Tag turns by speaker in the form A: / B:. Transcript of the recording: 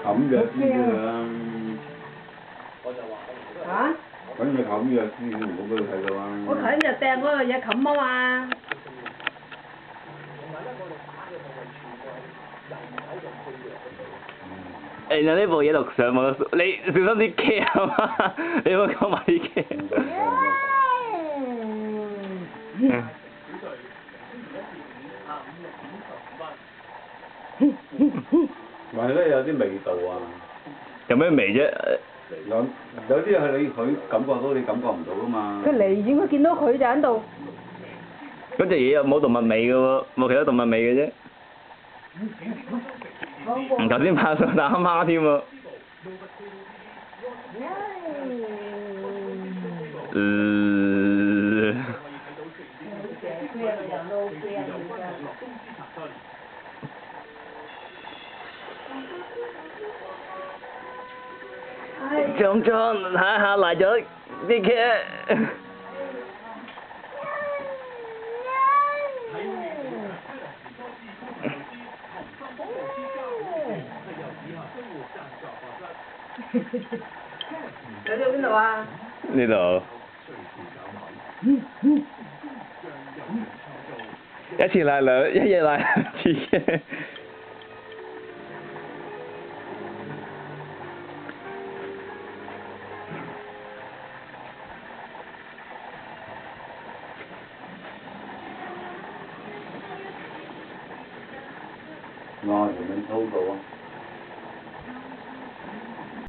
A: 冚藥先㗎啦。
B: 嚇？
A: 梗係冚藥先，唔好俾佢睇到啊！
B: 我頭先就掟嗰個嘢冚啊嘛。
C: 然後呢部嘢錄上網，你小心啲劇啊嘛！你唔好講埋啲劇。
A: 咪咧有啲味道啊！
C: 有咩味啫？
A: 有啲係佢感覺到，你感覺唔到噶嘛。
B: 佢離遠佢見到佢就喺度。
C: 嗰隻嘢又冇動物味嘅喎，冇其他動物味嘅啫。頭先拍上打孖添喎。張張睇下嚟咗啲劇。
B: 你喺邊度啊？
C: 呢度。一日嚟兩次嘅。
A: 哇！條命粗到啊！